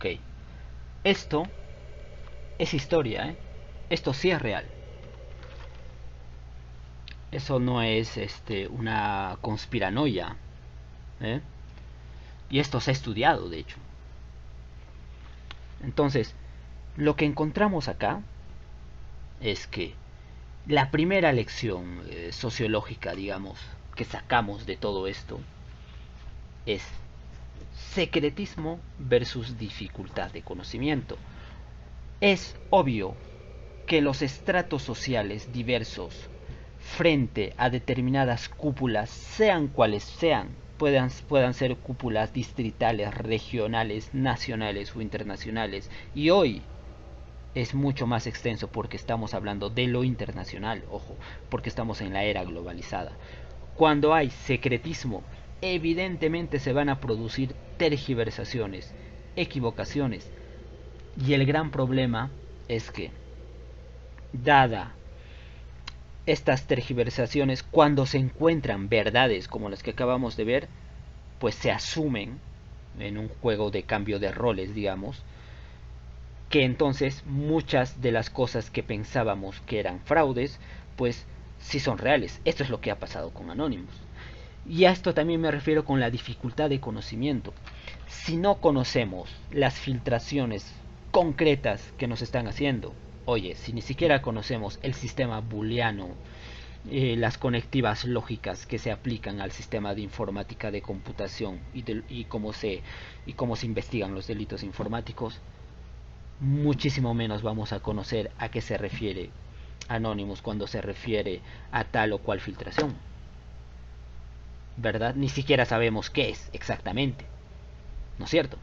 ok, esto es historia, ¿eh? Esto sí es real. Eso no es una conspiranoia, ¿eh? Y esto se ha estudiado, de hecho. Entonces, lo que encontramos acá es que la primera lección sociológica, digamos, que sacamos de todo esto es secretismo versus dificultad de conocimiento. Es obvio que los estratos sociales diversos frente a determinadas cúpulas, sean cuales sean, puedan ser cúpulas distritales, regionales, nacionales o internacionales, y hoy es mucho más extenso porque estamos hablando de lo internacional, ojo, porque estamos en la era globalizada. Cuando hay secretismo, evidentemente se van a producir tergiversaciones, equivocaciones, y el gran problema es que, dada estas tergiversaciones, cuando se encuentran verdades como las que acabamos de ver, pues se asumen en un juego de cambio de roles, digamos, que entonces muchas de las cosas que pensábamos que eran fraudes, pues sí son reales. Esto es lo que ha pasado con Anonymous. Y a esto también me refiero con la dificultad de conocimiento. Si no conocemos las filtraciones concretas que nos están haciendo, oye, si ni siquiera conocemos el sistema booleano, las conectivas lógicas que se aplican al sistema de informática de computación y cómo se investigan los delitos informáticos, muchísimo menos vamos a conocer a qué se refiere Anonymous cuando se refiere a tal o cual filtración, ¿verdad? Ni siquiera sabemos qué es exactamente, ¿no es cierto?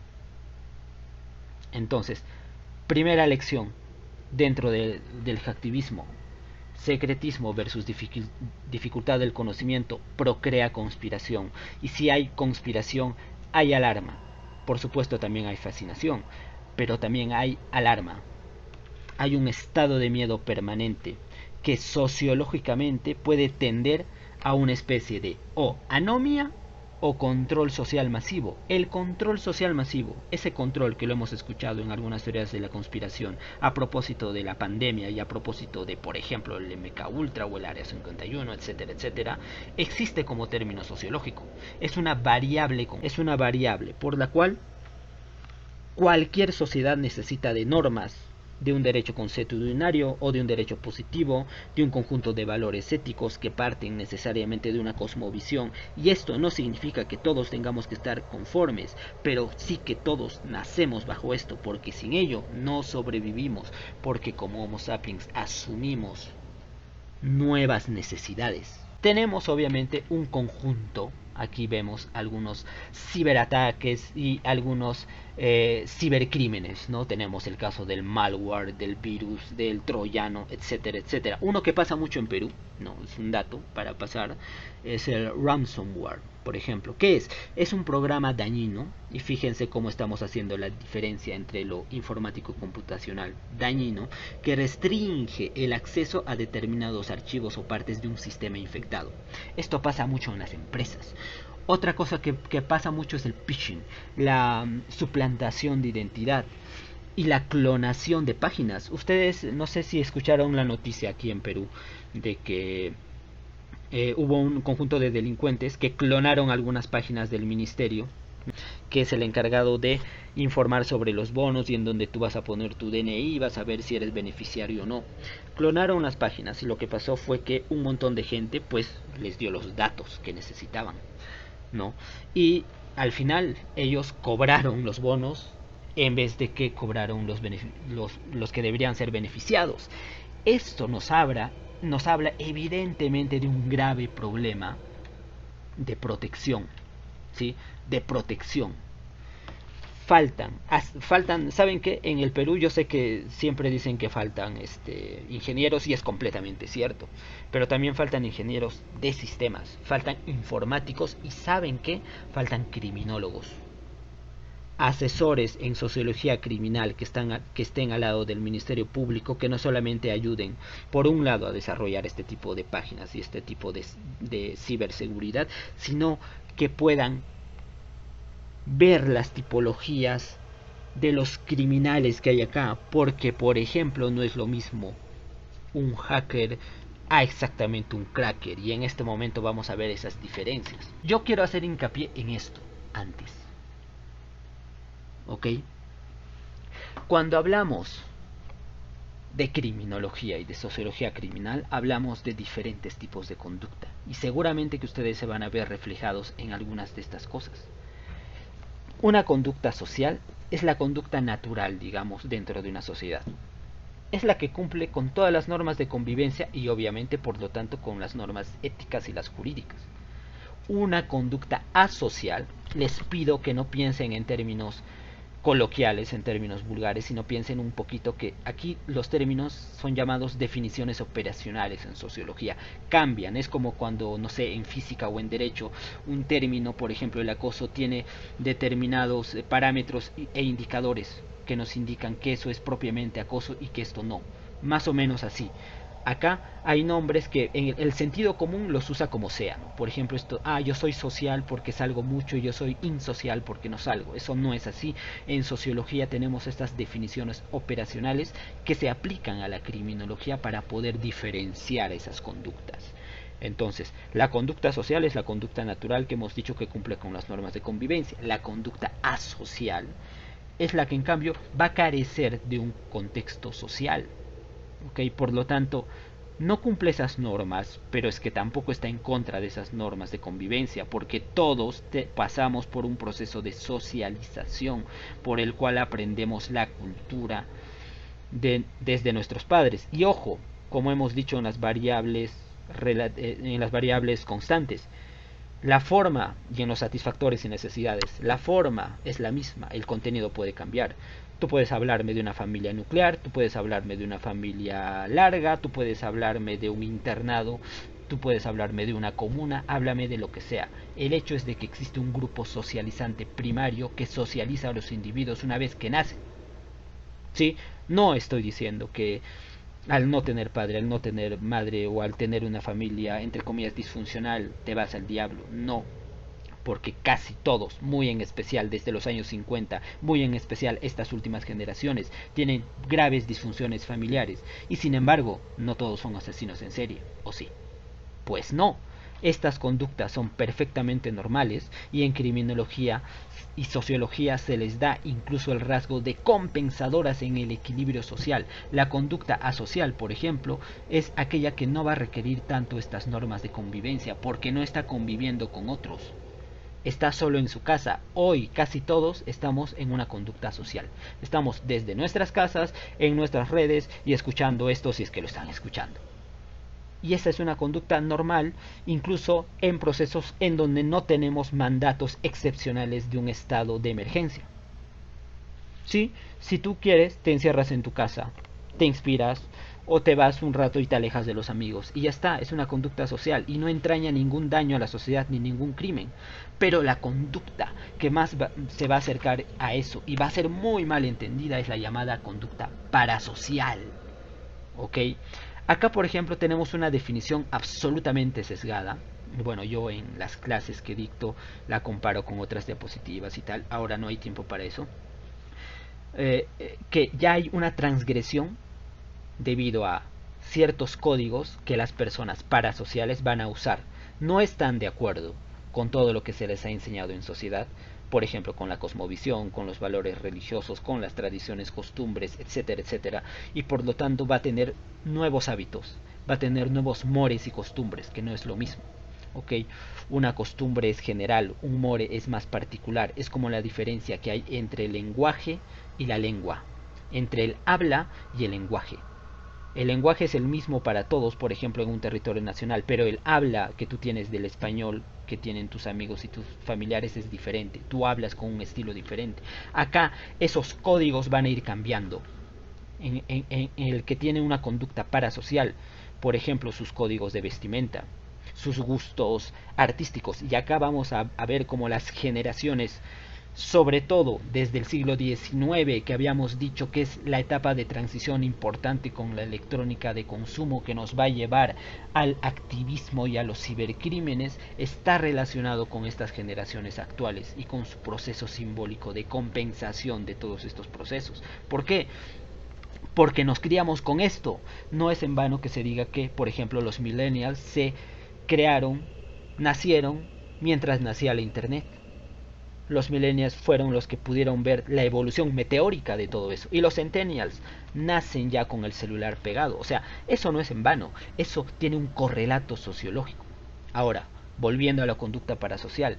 Entonces, primera lección dentro del hacktivismo: secretismo versus dificultad del conocimiento procrea conspiración. Y si hay conspiración, hay alarma. Por supuesto también hay fascinación, pero también hay alarma. Hay un estado de miedo permanente que sociológicamente puede tender a una especie de anomia o control social masivo. El control social masivo, ese control que lo hemos escuchado en algunas teorías de la conspiración a propósito de la pandemia y a propósito de, por ejemplo, el MK Ultra o el Área 51, etcétera, etcétera, existe como término sociológico. Es una variable por la cual cualquier sociedad necesita de normas, de un derecho consuetudinario o de un derecho positivo, de un conjunto de valores éticos que parten necesariamente de una cosmovisión. Y esto no significa que todos tengamos que estar conformes, pero sí que todos nacemos bajo esto, porque sin ello no sobrevivimos, porque como Homo sapiens asumimos nuevas necesidades. Tenemos obviamente un conjunto, aquí vemos algunos ciberataques y algunos cibercrímenes, ¿no? Tenemos el caso del malware, del virus, del troyano, etcétera, etcétera. Uno que pasa mucho en Perú, no es un dato para pasar, es el ransomware, por ejemplo. ¿Qué es? Es un programa dañino, y fíjense cómo estamos haciendo la diferencia entre lo informático computacional dañino, que restringe el acceso a determinados archivos o partes de un sistema infectado. Esto pasa mucho en las empresas. Otra cosa que pasa mucho es el phishing, la suplantación de identidad y la clonación de páginas. Ustedes no sé si escucharon la noticia aquí en Perú de que hubo un conjunto de delincuentes que clonaron algunas páginas del ministerio, que es el encargado de informar sobre los bonos y en donde tú vas a poner tu DNI y vas a ver si eres beneficiario o no. Clonaron las páginas y lo que pasó fue que un montón de gente pues les dio los datos que necesitaban, ¿no? Y al final ellos cobraron los bonos en vez de que cobraron los que deberían ser beneficiados. Esto nos habla evidentemente de un grave problema de protección, ¿sí? De protección. Faltan, ¿saben qué? En el Perú yo sé que siempre dicen que faltan ingenieros y es completamente cierto, pero también faltan ingenieros de sistemas, faltan informáticos y ¿saben qué? Faltan criminólogos, asesores en sociología criminal que estén al lado del Ministerio Público, que no solamente ayuden, por un lado, a desarrollar este tipo de páginas y este tipo de ciberseguridad, sino que puedan ver las tipologías de los criminales que hay acá, porque por ejemplo no es lo mismo un hacker a exactamente un cracker, y en este momento vamos a ver esas diferencias. Yo quiero hacer hincapié en esto antes, ¿ok? Cuando hablamos de criminología y de sociología criminal, hablamos de diferentes tipos de conducta, y seguramente que ustedes se van a ver reflejados en algunas de estas cosas. Una conducta social es la conducta natural, digamos, dentro de una sociedad. Es la que cumple con todas las normas de convivencia y obviamente por lo tanto con las normas éticas y las jurídicas. Una conducta asocial, les pido que no piensen en términos coloquiales, en términos vulgares, sino piensen un poquito que aquí los términos son llamados definiciones operacionales en sociología, cambian, es como cuando, no sé, en física o en derecho, un término, por ejemplo, el acoso tiene determinados parámetros e indicadores que nos indican que eso es propiamente acoso y que esto no, más o menos así. Acá hay nombres que en el sentido común los usa como sea. Por ejemplo, esto, yo soy social porque salgo mucho y yo soy insocial porque no salgo. Eso no es así. En sociología tenemos estas definiciones operacionales que se aplican a la criminología para poder diferenciar esas conductas. Entonces, la conducta social es la conducta natural que hemos dicho que cumple con las normas de convivencia. La conducta asocial es la que en cambio va a carecer de un contexto social. ¿Ok? Por lo tanto, no cumple esas normas, pero es que tampoco está en contra de esas normas de convivencia, porque todos pasamos por un proceso de socialización por el cual aprendemos la cultura desde nuestros padres. Y ojo, como hemos dicho en las variables constantes, la forma y en los satisfactores y necesidades, la forma es la misma, el contenido puede cambiar. Tú puedes hablarme de una familia nuclear, tú puedes hablarme de una familia larga, tú puedes hablarme de un internado, tú puedes hablarme de una comuna, háblame de lo que sea. El hecho es de que existe un grupo socializante primario que socializa a los individuos una vez que nacen. ¿Sí? No estoy diciendo que al no tener padre, al no tener madre o al tener una familia entre comillas disfuncional te vas al diablo. No, porque casi todos, muy en especial desde los años 50, muy en especial estas últimas generaciones, tienen graves disfunciones familiares y sin embargo no todos son asesinos en serie, ¿o sí? Pues no. Estas conductas son perfectamente normales y en criminología y sociología se les da incluso el rasgo de compensadoras en el equilibrio social. La conducta asocial, por ejemplo, es aquella que no va a requerir tanto estas normas de convivencia porque no está conviviendo con otros. Está solo en su casa. Hoy casi todos estamos en una conducta social. Estamos desde nuestras casas, en nuestras redes y escuchando esto si es que lo están escuchando. Y esa es una conducta normal, incluso en procesos en donde no tenemos mandatos excepcionales de un estado de emergencia. ¿Sí? Si tú quieres, te encierras en tu casa, te inspiras o te vas un rato y te alejas de los amigos. Y ya está, es una conducta social y no entraña ningún daño a la sociedad ni ningún crimen. Pero la conducta que más se va a acercar a eso y va a ser muy mal entendida es la llamada conducta parasocial. ¿Ok? Acá, por ejemplo, tenemos una definición absolutamente sesgada. Bueno, yo en las clases que dicto la comparo con otras diapositivas y tal. Ahora no hay tiempo para eso. Que ya hay una transgresión debido a ciertos códigos que las personas parasociales van a usar. No están de acuerdo con todo lo que se les ha enseñado en sociedad, por ejemplo, con la cosmovisión, con los valores religiosos, con las tradiciones, costumbres, etcétera, etcétera, y por lo tanto va a tener nuevos hábitos, va a tener nuevos mores y costumbres, que no es lo mismo. ¿Ok? Una costumbre es general, un more es más particular, es como la diferencia que hay entre el lenguaje y la lengua, entre el habla y el lenguaje. El lenguaje es el mismo para todos, por ejemplo, en un territorio nacional, pero el habla que tú tienes del español que tienen tus amigos y tus familiares es diferente. Tú hablas con un estilo diferente. Acá esos códigos van a ir cambiando. En el que tiene una conducta parasocial, por ejemplo, sus códigos de vestimenta, sus gustos artísticos. Y acá vamos a ver cómo las generaciones sobre todo desde el siglo XIX, que habíamos dicho que es la etapa de transición importante con la electrónica de consumo que nos va a llevar al activismo y a los cibercrímenes, está relacionado con estas generaciones actuales y con su proceso simbólico de compensación de todos estos procesos. ¿Por qué? Porque nos criamos con esto. No es en vano que se diga que, por ejemplo, los millennials se crearon, nacieron mientras nacía la internet. Los millennials fueron los que pudieron ver la evolución meteórica de todo eso. Y los centennials nacen ya con el celular pegado. O sea, eso no es en vano. Eso tiene un correlato sociológico. Ahora, volviendo a la conducta parasocial.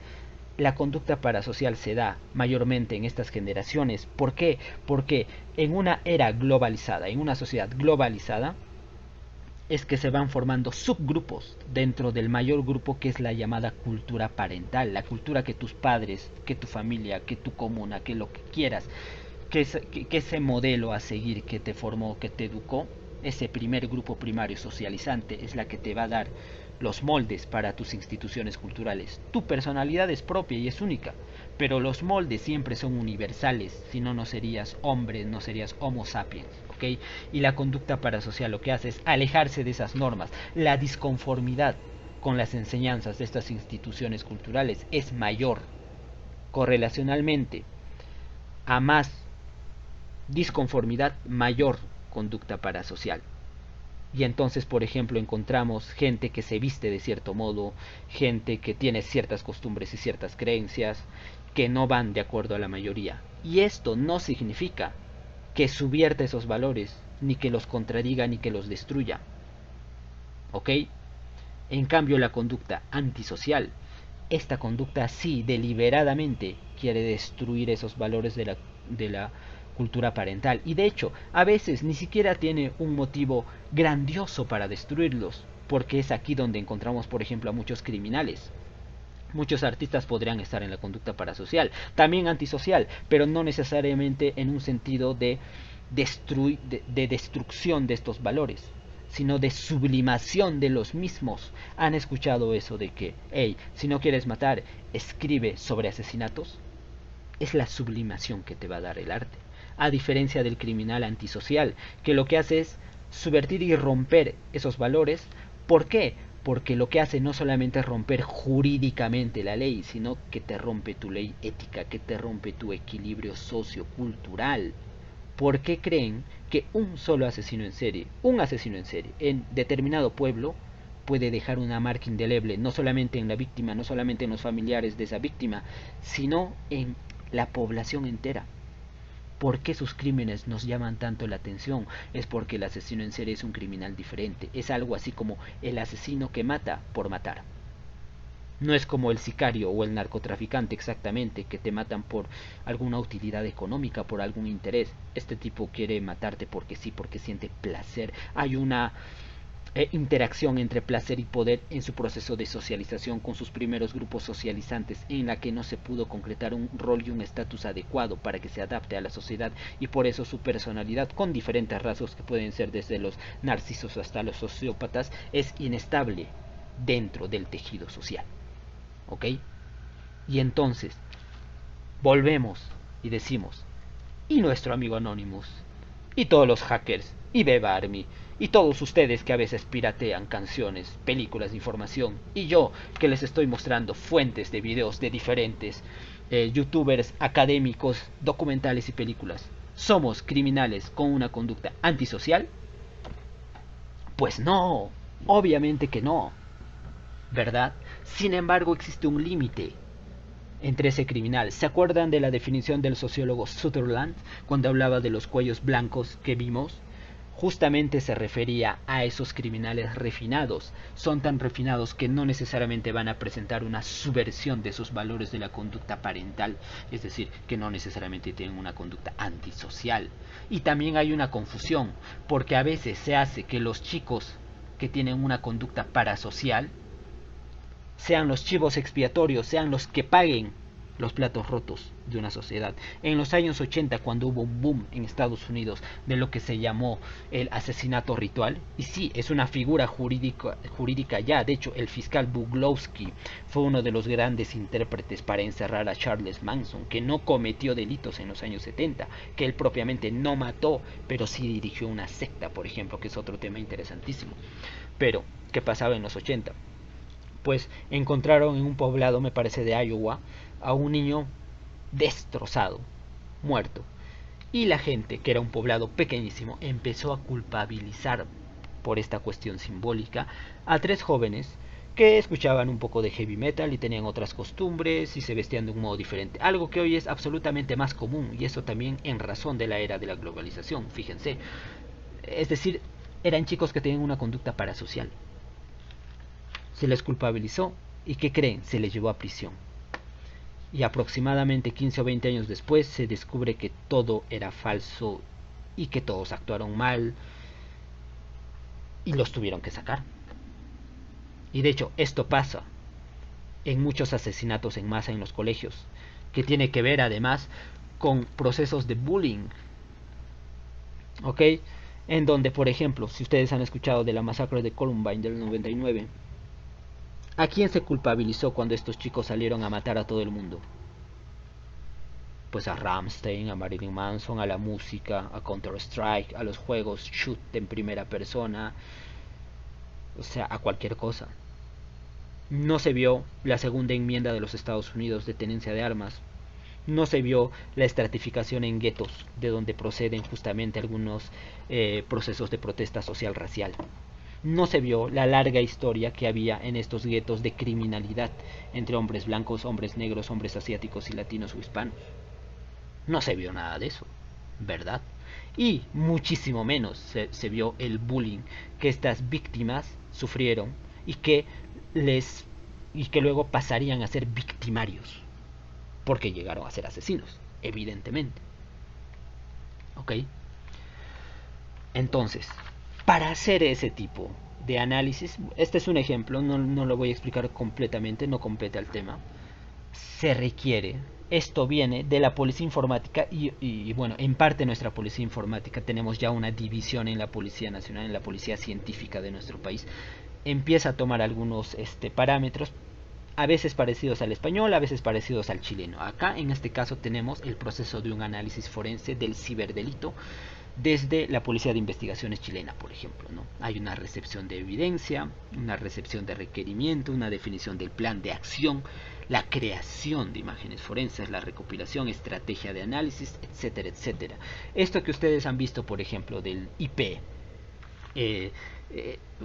La conducta parasocial se da mayormente en estas generaciones. ¿Por qué? Porque en una era globalizada, en una sociedad globalizada, es que se van formando subgrupos dentro del mayor grupo, que es la llamada cultura parental, la cultura que tus padres, que tu familia, que tu comuna, que lo que quieras, que ese modelo a seguir que te formó, que te educó, ese primer grupo primario socializante es la que te va a dar los moldes para tus instituciones culturales. Tu personalidad es propia y es única, pero los moldes siempre son universales, si no, no serías hombre, no serías homo sapiens. ¿Okay? Y la conducta parasocial lo que hace es alejarse de esas normas. La disconformidad con las enseñanzas de estas instituciones culturales es mayor. Correlacionalmente, a más disconformidad, mayor conducta parasocial. Y entonces, por ejemplo, encontramos gente que se viste de cierto modo, gente que tiene ciertas costumbres y ciertas creencias que no van de acuerdo a la mayoría. Y esto no significa que subvierta esos valores, ni que los contradiga, ni que los destruya. ¿Ok? En cambio, la conducta antisocial, esta conducta sí, deliberadamente, quiere destruir esos valores de la cultura parental. Y de hecho, a veces ni siquiera tiene un motivo grandioso para destruirlos, porque es aquí donde encontramos, por ejemplo, a muchos criminales. Muchos artistas podrían estar en la conducta parasocial, también antisocial, pero no necesariamente en un sentido de destrucción de estos valores, sino de sublimación de los mismos. ¿Han escuchado eso de que, hey, si no quieres matar, escribe sobre asesinatos? Es la sublimación que te va a dar el arte, a diferencia del criminal antisocial, que lo que hace es subvertir y romper esos valores. ¿Por qué? Porque lo que hace no solamente es romper jurídicamente la ley, sino que te rompe tu ley ética, que te rompe tu equilibrio sociocultural. ¿Por qué creen que un solo asesino en serie, en determinado pueblo, puede dejar una marca indeleble, no solamente en la víctima, no solamente en los familiares de esa víctima, sino en la población entera? ¿Por qué sus crímenes nos llaman tanto la atención? Es porque el asesino en serie es un criminal diferente. Es algo así como el asesino que mata por matar. No es como el sicario o el narcotraficante exactamente, que te matan por alguna utilidad económica, por algún interés. Este tipo quiere matarte porque sí, porque siente placer. Hay una interacción entre placer y poder en su proceso de socialización con sus primeros grupos socializantes, en la que no se pudo concretar un rol y un estatus adecuado para que se adapte a la sociedad, y por eso su personalidad, con diferentes rasgos que pueden ser desde los narcisos hasta los sociópatas, es inestable dentro del tejido social. ¿Ok? Y entonces volvemos y decimos, y nuestro amigo Anonymous, y todos los hackers, y Beba Army, y todos ustedes que a veces piratean canciones, películas de información, y yo que les estoy mostrando fuentes de videos de diferentes youtubers académicos, documentales y películas, ¿somos criminales con una conducta antisocial? Pues no, obviamente que no, ¿verdad? Sin embargo, existe un límite entre ese criminal. ¿Se acuerdan de la definición del sociólogo Sutherland cuando hablaba de los cuellos blancos que vimos? Justamente se refería a esos criminales refinados. Son tan refinados que no necesariamente van a presentar una subversión de sus valores de la conducta parental, es decir, que no necesariamente tienen una conducta antisocial. Y también hay una confusión, porque a veces se hace que los chicos que tienen una conducta parasocial sean los chivos expiatorios, sean los que paguen los platos rotos de una sociedad. En los años 80, cuando hubo un boom en Estados Unidos de lo que se llamó el asesinato ritual, y sí, es una figura jurídica ya, de hecho el fiscal Buglowski fue uno de los grandes intérpretes para encerrar a Charles Manson, que no cometió delitos en los años 70, que él propiamente no mató, pero sí dirigió una secta, por ejemplo, que es otro tema interesantísimo. Pero, ¿qué pasaba en los 80? Pues encontraron en un poblado, me parece de Iowa, a un niño destrozado, muerto. Y la gente, que era un poblado pequeñísimo, empezó a culpabilizar por esta cuestión simbólica a 3 jóvenes que escuchaban un poco de heavy metal y tenían otras costumbres y se vestían de un modo diferente. Algo que hoy es absolutamente más común, y eso también en razón de la era de la globalización, fíjense. Es decir, eran chicos que tenían una conducta parasocial. Se les culpabilizó y ¿qué creen? Se les llevó a prisión. Y aproximadamente 15 o 20 años después se descubre que todo era falso y que todos actuaron mal y los tuvieron que sacar. Y de hecho esto pasa en muchos asesinatos en masa en los colegios, que tiene que ver además con procesos de bullying, ¿ok? En donde, por ejemplo, si ustedes han escuchado de la masacre de Columbine del 99, ¿a quién se culpabilizó cuando estos chicos salieron a matar a todo el mundo? Pues a Rammstein, a Marilyn Manson, a la música, a Counter-Strike, a los juegos shoot en primera persona, o sea, a cualquier cosa. No se vio la segunda enmienda de los Estados Unidos de tenencia de armas. No se vio la estratificación en guetos, de donde proceden justamente algunos procesos de protesta social racial. No se vio la larga historia que había en estos guetos de criminalidad entre hombres blancos, hombres negros, hombres asiáticos y latinos o hispanos. No se vio nada de eso, ¿verdad? Y muchísimo menos se vio el bullying que estas víctimas sufrieron y que luego pasarían a ser victimarios, porque llegaron a ser asesinos, evidentemente. ¿Ok? Entonces, para hacer ese tipo de análisis, este es un ejemplo, no lo voy a explicar completamente, no compete al tema, se requiere, esto viene de la policía informática y bueno, en parte nuestra policía informática, tenemos ya una división en la Policía Nacional, en la Policía Científica de nuestro país, empieza a tomar algunos parámetros, a veces parecidos al español, a veces parecidos al chileno. Acá en este caso tenemos el proceso de un análisis forense del ciberdelito desde la Policía de Investigaciones chilena, por ejemplo, ¿no? Hay una recepción de evidencia, una recepción de requerimiento, una definición del plan de acción, la creación de imágenes forenses, la recopilación, estrategia de análisis, etcétera, etcétera. Esto que ustedes han visto, por ejemplo, del IP,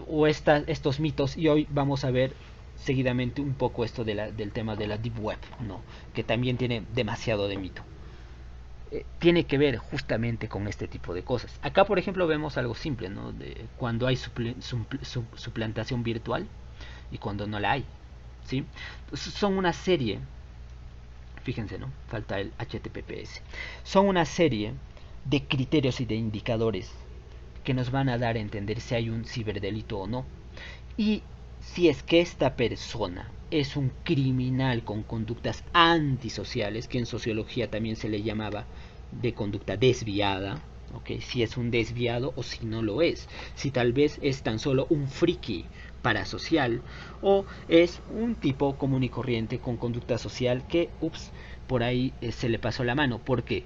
o estos mitos, y hoy vamos a ver seguidamente un poco esto del tema de la Deep Web, ¿no? Que también tiene demasiado de mito. Tiene que ver justamente con este tipo de cosas. Acá, por ejemplo, vemos algo simple, ¿no? De cuando hay suplantación virtual y cuando no la hay, ¿sí? Son una serie, fíjense, ¿no? Falta el HTTPS. Son una serie de criterios y de indicadores que nos van a dar a entender si hay un ciberdelito o no. Y si es que esta persona es un criminal con conductas antisociales, que en sociología también se le llamaba de conducta desviada, ¿okay? Si es un desviado o si no lo es, si tal vez es tan solo un friki parasocial o es un tipo común y corriente con conducta social que, por ahí se le pasó la mano. ¿Por qué?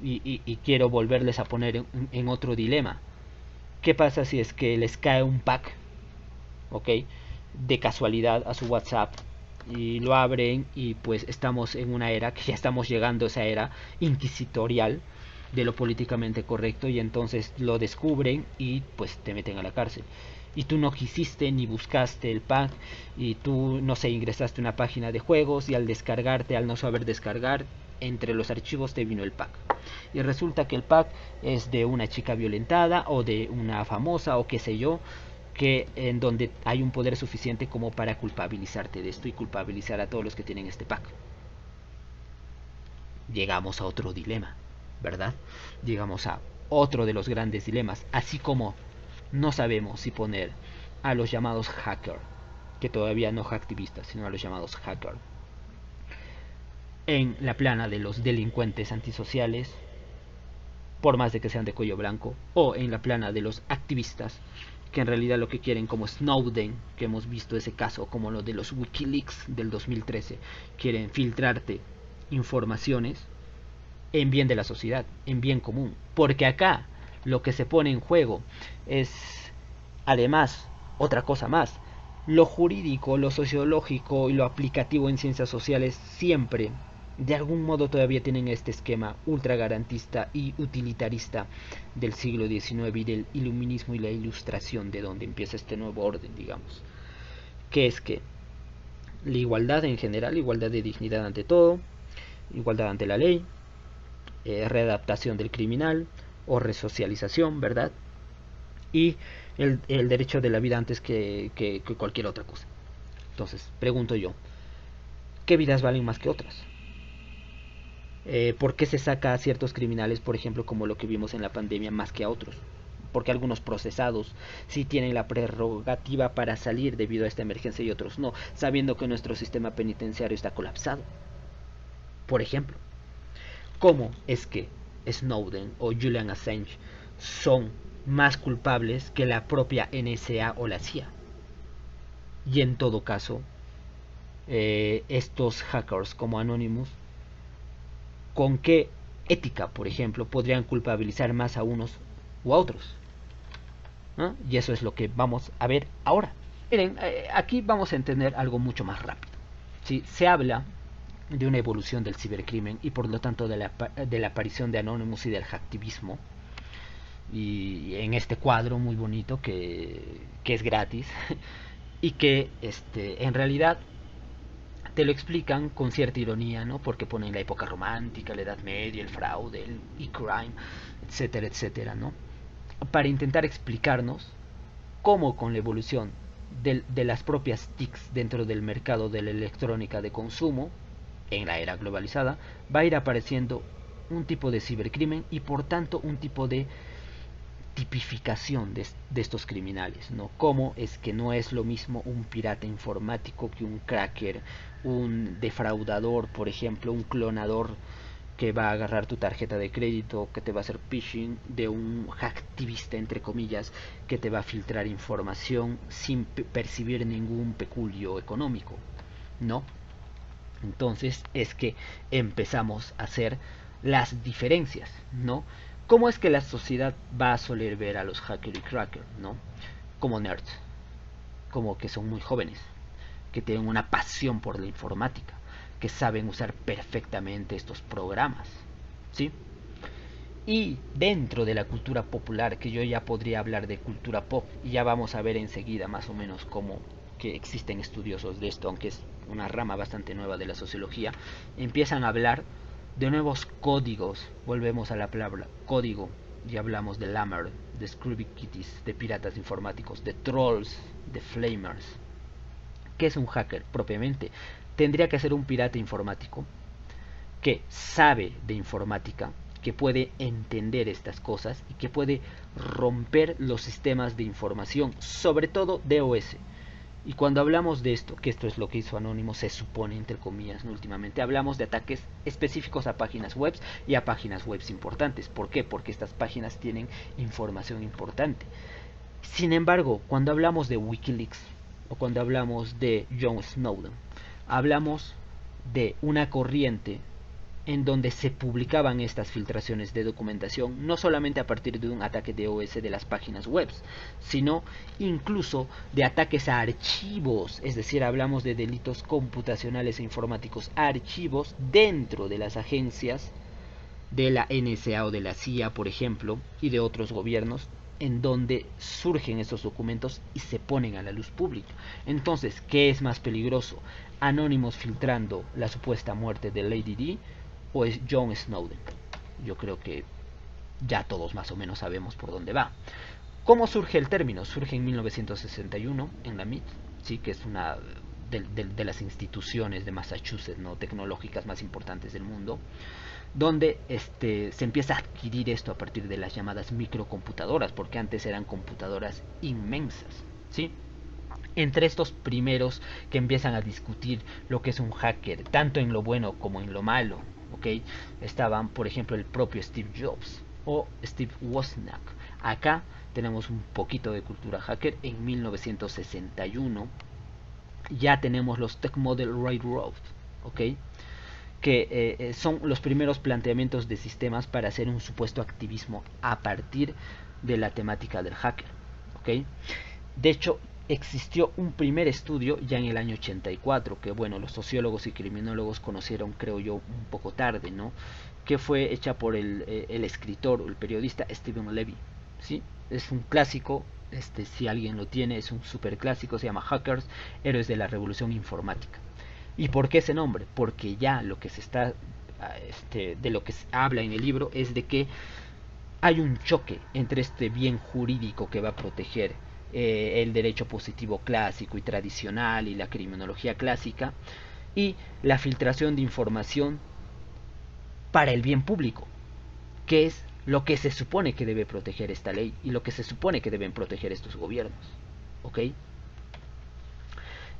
Y quiero volverles a poner en otro dilema. ¿Qué pasa si es que les cae un pack, ¿ok?, de casualidad a su WhatsApp y lo abren y pues estamos en una era que ya estamos llegando a esa era inquisitorial de lo políticamente correcto, y entonces lo descubren y pues te meten a la cárcel y tú no quisiste ni buscaste el pack y tú no sé, ingresaste a una página de juegos y al descargarte, al no saber descargar, entre los archivos te vino el pack y resulta que el pack es de una chica violentada o de una famosa o qué sé yo, que en donde hay un poder suficiente como para culpabilizarte de esto y culpabilizar a todos los que tienen este pack. Llegamos a otro dilema, ¿verdad? Llegamos a otro de los grandes dilemas, así como no sabemos si poner a los llamados hackers, que todavía no hacktivistas, sino a los llamados hackers, en la plana de los delincuentes antisociales, por más de que sean de cuello blanco, o en la plana de los activistas, que en realidad lo que quieren, como Snowden, que hemos visto ese caso, como lo de los Wikileaks del 2013, quieren filtrarte informaciones en bien de la sociedad, en bien común. Porque acá lo que se pone en juego es, además, otra cosa más. Lo jurídico, lo sociológico y lo aplicativo en ciencias sociales siempre, de algún modo, todavía tienen este esquema ultra garantista y utilitarista del siglo XIX y del iluminismo y la ilustración, de donde empieza este nuevo orden, digamos. Que es que la igualdad en general, igualdad de dignidad ante todo, igualdad ante la ley, readaptación del criminal o resocialización, ¿verdad? Y el derecho de la vida antes que cualquier otra cosa. Entonces, pregunto yo, ¿qué vidas valen más que otras? ¿Por qué se saca a ciertos criminales, por ejemplo, como lo que vimos en la pandemia, más que a otros? Porque algunos procesados sí tienen la prerrogativa para salir debido a esta emergencia y otros no, sabiendo que nuestro sistema penitenciario está colapsado. Por ejemplo, ¿cómo es que Snowden o Julian Assange son más culpables que la propia NSA o la CIA? Y en todo caso, estos hackers como Anonymous, ¿con qué ética, por ejemplo, podrían culpabilizar más a unos u a otros? ¿No? Y eso es lo que vamos a ver ahora. Miren, aquí vamos a entender algo mucho más rápido. ¿Sí? Se habla de una evolución del cibercrimen y por lo tanto de la aparición de Anonymous y del hacktivismo, y en este cuadro muy bonito que es gratis y que en realidad te lo explican con cierta ironía, ¿no? Porque ponen la época romántica, la Edad Media, el fraude, el e-crime, etcétera, etcétera, ¿no? Para intentar explicarnos cómo con la evolución de las propias TICs dentro del mercado de la electrónica de consumo, en la era globalizada, va a ir apareciendo un tipo de cibercrimen y por tanto un tipo de tipificación de estos criminales, ¿no? Cómo es que no es lo mismo un pirata informático que un cracker, un defraudador, por ejemplo, un clonador que va a agarrar tu tarjeta de crédito, que te va a hacer phishing, de un hacktivista, entre comillas, que te va a filtrar información sin percibir ningún peculio económico, ¿no? Entonces es que empezamos a hacer las diferencias, ¿no? ¿Cómo es que la sociedad va a soler ver a los hacker y cracker, ¿no? Como nerds, como que son muy jóvenes, que tienen una pasión por la informática, que saben usar perfectamente estos programas, ¿sí? Y dentro de la cultura popular, que yo ya podría hablar de cultura pop, y ya vamos a ver enseguida más o menos cómo que existen estudiosos de esto, aunque es una rama bastante nueva de la sociología, empiezan a hablar de nuevos códigos. Volvemos a la palabra código y hablamos de Lammer, de Scrubby Kitties, de piratas informáticos, de trolls, de flamers. ¿Qué es un hacker propiamente? Tendría que ser un pirata informático que sabe de informática, que puede entender estas cosas y que puede romper los sistemas de información, sobre todo DOS. Y cuando hablamos de esto, que esto es lo que hizo Anonymous, se supone, entre comillas, ¿no? Últimamente hablamos de ataques específicos a páginas web y a páginas web importantes. ¿Por qué? Porque estas páginas tienen información importante. Sin embargo, cuando hablamos de Wikileaks o cuando hablamos de John Snowden, hablamos de una corriente en donde se publicaban estas filtraciones de documentación, no solamente a partir de un ataque de OS de las páginas web, sino incluso de ataques a archivos, es decir, hablamos de delitos computacionales e informáticos a archivos dentro de las agencias de la NSA o de la CIA, por ejemplo, y de otros gobiernos, en donde surgen esos documentos y se ponen a la luz pública. Entonces, ¿qué es más peligroso? ¿Anónimos filtrando la supuesta muerte de Lady D o es John Snowden? Yo creo que ya todos más o menos sabemos por dónde va. ¿Cómo surge el término? Surge en 1961 en la MIT, ¿sí? Que es una de las instituciones de Massachusetts, ¿no? Tecnológicas más importantes del mundo, donde se empieza a adquirir esto a partir de las llamadas microcomputadoras, porque antes eran computadoras inmensas, ¿sí? Entre estos primeros que empiezan a discutir lo que es un hacker, tanto en lo bueno como en lo malo, ¿ok? Estaban, por ejemplo, el propio Steve Jobs o Steve Wozniak. Acá tenemos un poquito de cultura hacker. En 1961 ya tenemos los Tech Model Railroad, ¿ok? Que son los primeros planteamientos de sistemas para hacer un supuesto activismo a partir de la temática del hacker, ¿ok? De hecho, existió un primer estudio ya en el año 84, que bueno, los sociólogos y criminólogos conocieron, creo yo, un poco tarde, ¿no? Que fue hecha por el escritor, el periodista Stephen Levy, ¿sí? Es un clásico, si alguien lo tiene, es un super clásico, se llama Hackers, Héroes de la Revolución Informática. ¿Y por qué ese nombre? Porque ya lo que se está, de lo que se habla en el libro es de que hay un choque entre este bien jurídico que va a proteger el derecho positivo clásico y tradicional y la criminología clásica y la filtración de información para el bien público, que es lo que se supone que debe proteger esta ley y lo que se supone que deben proteger estos gobiernos, ¿ok?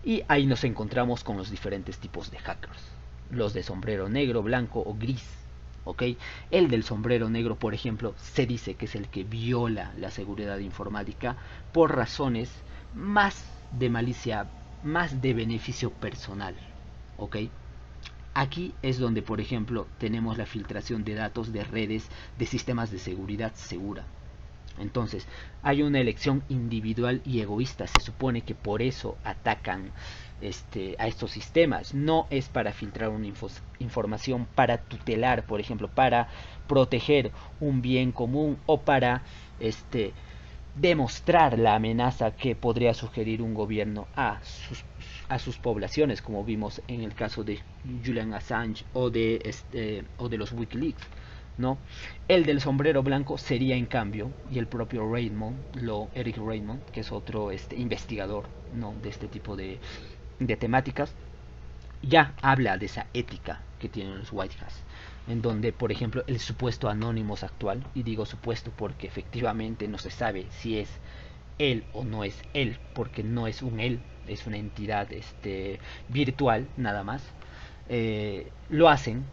Y ahí nos encontramos con los diferentes tipos de hackers, los de sombrero negro, blanco o gris, ¿ok? El del sombrero negro, por ejemplo, se dice que es el que viola la seguridad informática por razones más de malicia, más de beneficio personal, ¿ok? Aquí es donde, por ejemplo, tenemos la filtración de datos de redes de sistemas de seguridad segura. Entonces, hay una elección individual y egoísta. Se supone que por eso atacan a estos sistemas. No es para filtrar una información para tutelar, por ejemplo, para proteger un bien común o para demostrar la amenaza que podría sugerir un gobierno a sus poblaciones, como vimos en el caso de Julian Assange o de los Wikileaks, ¿no? El del sombrero blanco sería en cambio, y el propio Eric Raymond, que es otro investigador, ¿no?, de este tipo de temáticas, ya habla de esa ética que tienen los White Hats, en donde, por ejemplo, el supuesto Anonymous actual, y digo supuesto porque efectivamente no se sabe si es él o no es él, porque no es un él, es una entidad virtual nada más, lo hacen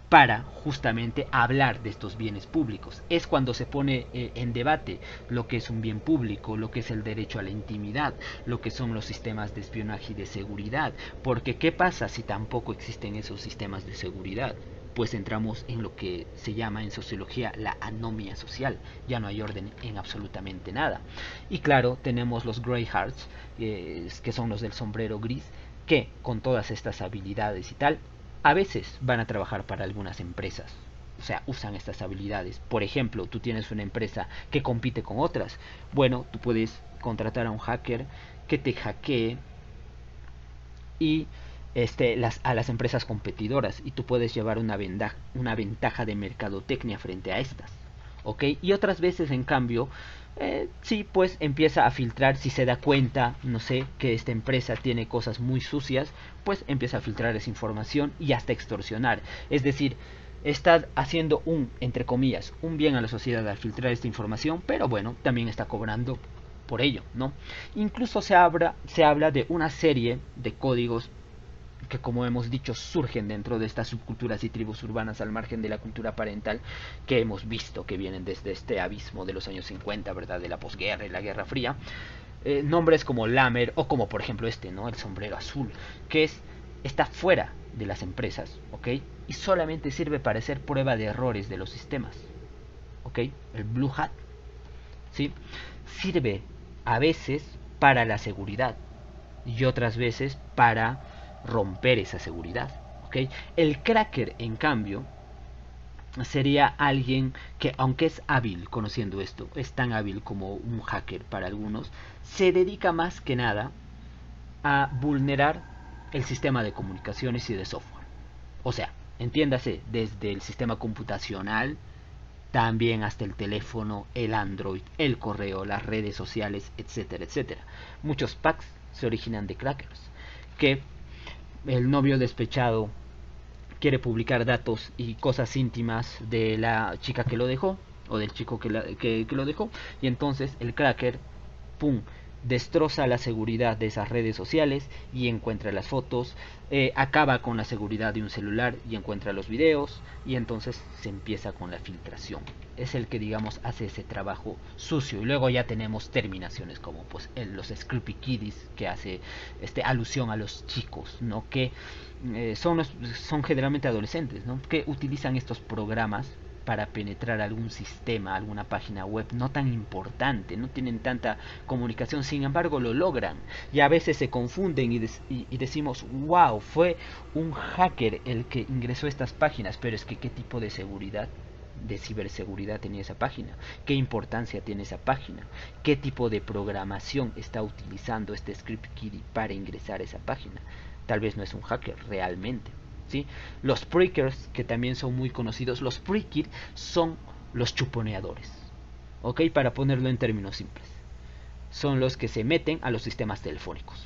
para justamente hablar de estos bienes públicos. Es cuando se pone en debate lo que es un bien público, lo que es el derecho a la intimidad, lo que son los sistemas de espionaje y de seguridad. Porque ¿qué pasa si tampoco existen esos sistemas de seguridad? Pues entramos en lo que se llama en sociología la anomia social. Ya no hay orden en absolutamente nada. Y claro, tenemos los greyhearts, que son los del sombrero gris, que con todas estas habilidades y tal, a veces van a trabajar para algunas empresas. O sea, usan estas habilidades. Por ejemplo, tú tienes una empresa que compite con otras. Bueno, tú puedes contratar a un hacker que te hackee y a las empresas competidoras, y tú puedes llevar una ventaja de mercadotecnia frente a estas, ¿ok? Y otras veces, en cambio, sí, pues empieza a filtrar. Si se da cuenta, no sé, que esta empresa tiene cosas muy sucias, pues empieza a filtrar esa información y hasta extorsionar. Es decir, está haciendo entre comillas, un bien a la sociedad al filtrar esta información, pero bueno, también está cobrando por ello, ¿no? Incluso se habla de una serie de códigos que, como hemos dicho, surgen dentro de estas subculturas y tribus urbanas al margen de la cultura parental, que hemos visto que vienen desde este abismo de los años 50, ¿verdad?, de la posguerra y la Guerra Fría. Nombres como Lamer o como, por ejemplo, ¿no?, el sombrero azul, que está fuera de las empresas, ¿ok? Y solamente sirve para hacer prueba de errores de los sistemas, ¿ok? El Blue Hat, ¿sí? Sirve a veces para la seguridad y otras veces para romper esa seguridad, ¿ok? El cracker, en cambio, sería alguien que, aunque es hábil conociendo esto, es tan hábil como un hacker para algunos, se dedica más que nada a vulnerar el sistema de comunicaciones y de software. O sea, entiéndase, desde el sistema computacional, también hasta el teléfono, el Android, el correo, las redes sociales, etcétera, etcétera. Muchos packs se originan de crackers, que el novio despechado quiere publicar datos y cosas íntimas de la chica que lo dejó o del chico que lo dejó, y entonces el cracker, pum, destroza la seguridad de esas redes sociales y encuentra las fotos, acaba con la seguridad de un celular y encuentra los videos, y entonces se empieza con la filtración. Es el que, digamos, hace ese trabajo sucio. Y luego ya tenemos terminaciones como pues los Scrappy Kiddies, que hace alusión a los chicos, ¿no? Que son generalmente adolescentes, ¿no? Que utilizan estos programas para penetrar algún sistema, alguna página web no tan importante, no tienen tanta comunicación, sin embargo lo logran, y a veces se confunden y decimos, wow, fue un hacker el que ingresó a estas páginas, pero es que qué tipo de seguridad, de ciberseguridad tenía esa página, qué importancia tiene esa página, qué tipo de programación está utilizando este script kiddie para ingresar a esa página. Tal vez no es un hacker realmente. ¿Sí? Los prickers, que también son muy conocidos, los prickers son los chuponeadores, ¿ok? Para ponerlo en términos simples, son los que se meten a los sistemas telefónicos,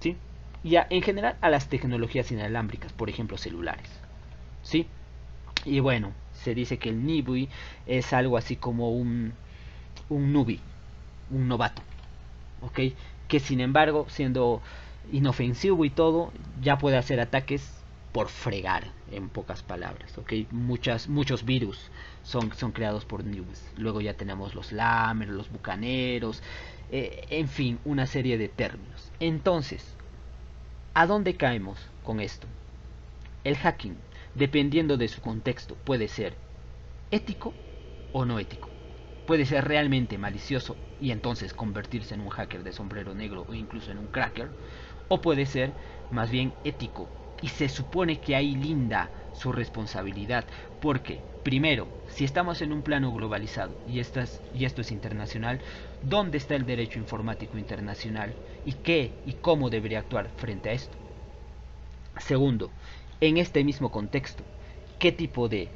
¿sí? Y en general a las tecnologías inalámbricas, por ejemplo celulares, ¿sí? Y bueno, se dice que el newbie es algo así como un newbie, un novato, ¿ok? Que sin embargo, siendo inofensivo y todo, ya puede hacer ataques por fregar, en pocas palabras, ¿ok? Muchos virus son creados por newbies. Luego ya tenemos los lammers, los bucaneros, en fin, una serie de términos. Entonces, ¿a dónde caemos con esto? El hacking, dependiendo de su contexto, puede ser ético o no ético. Puede ser realmente malicioso y entonces convertirse en un hacker de sombrero negro o incluso en un cracker, o puede ser más bien ético, y se supone que ahí linda su responsabilidad, porque primero, si estamos en un plano globalizado y esto es internacional, ¿dónde está el derecho informático internacional y qué y cómo debería actuar frente a esto? Segundo, en este mismo contexto, ¿qué tipo de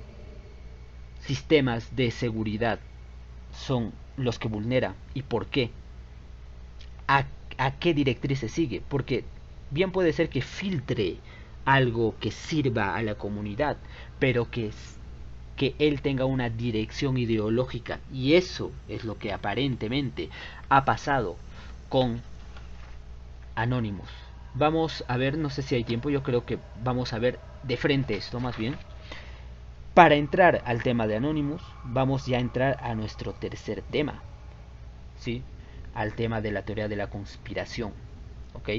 sistemas de seguridad son los que vulnera y por qué? ¿A, a qué directriz se sigue? Porque bien puede ser que filtre algo que sirva a la comunidad, pero que él tenga una dirección ideológica, y eso es lo que aparentemente ha pasado con Anonymous. Vamos a ver, no sé si hay tiempo, yo creo que vamos a ver de frente esto más bien. Para entrar al tema de Anonymous, vamos ya a entrar a nuestro tercer tema, ¿sí? Al tema de la teoría de la conspiración, ¿ok?